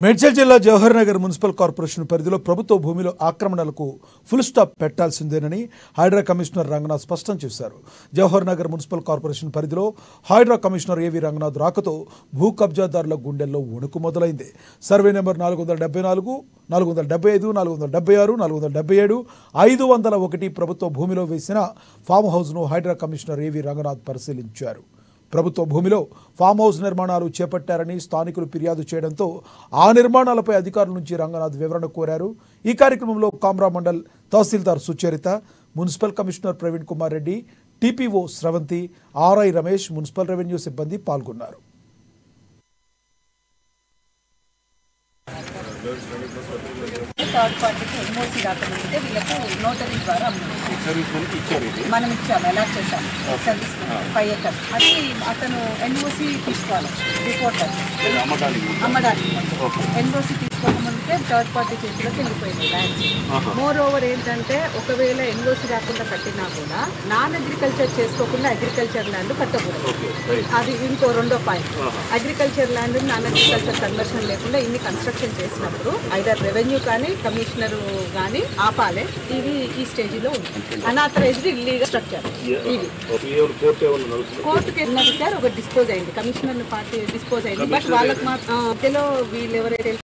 మేడ్చల్ జిల్లా Jawahar Nagar municipal corporation పరిధిలో ప్రభుత్వ భూమిలో ఆక్రమణలకు ఫుల్ స్టాప్ పెట్టాల్సిందేనని హైడ్రా కమిషనర్ రంగనాథ్ స్పష్టం చేశారు. జవహర్ నగర్ మున్సిపల్ కార్పొరేషన్ పరిధిలో హైడ్రా కమిషనర్ ఏవి రంగనాథ్ రాకతో భూ కబ్జాదారుల గుండెల్లో వణుకు మొదలైంది. సర్వే నెంబర్ 474, 475, 476, 477, 501 ప్రభుత్వ భూమిలో వేసిన ఫామ్ హౌస్ను హైడ్రా కమిషనర్ ఏవి రంగనాథ్ పరిశీలించారు. ప్రభుత్వ భూమిలో ఫామ్ హౌస్ నిర్మాణాలు చేపట్టారని స్థానికులు ఫిర్యాదు చేయడంతో ఆ నిర్మాణాలపై అధికారుల నుంచి రంగనాథ్ వివరణ కోరారు. ఈ కార్యక్రమంలో కామ్రా mandal tahsildar Sucharitha, municipal commissioner Praveen Kumar Reddy, TPO Sravanthi, RI Ramesh, municipal revenue సిబ్బంది పాల్గొన్నారు. థర్డ్ పార్టీకి ఎన్ఓసీ రాకముందే వీళ్ళకు నోటరీ ద్వారా మనం ఇచ్చాము, అలాట్ చేశాము సర్వీస్ 5 acres. అది అతను ఎన్ఓసీ తీసుకోవాలి రిపోర్టర్ అమ్మడానికి. ఎన్ఓసీ తీసుకోకముందే థర్డ్ పార్టీ చేతిలోకి వెళ్ళిపోయింది ల్యాండ్స్. మోర్ ఓవర్ ఏంటంటే ఒకవేళ ఎన్ఓసీ రాకుండా కట్టినా కూడా నాన్ అగ్రికల్చర్ చేసుకోకుండా అగ్రికల్చర్ ల్యాండ్ కట్టకూడదు. అది ఇంకో రెండో point. Agriculture land non agriculture conversion లేకుండా ఇన్ని కన్స్ట్రక్షన్ చేసినప్పుడు ఐదర్ రెవెన్యూ కానీ కమిషనర్ కానీ ఆపాలి. ఇది ఈ స్టేజ్లో ఉంది. Unauthorised illegal structure. ఇది కోర్టుకి ఉన్నది సార్, ఒక డిస్పోజ్ అయింది, కమిషనర్ పార్టీ డిస్పోజ్ అయింది. బట్ వాళ్ళకి మాత్రం వీళ్ళు ఎవరైతే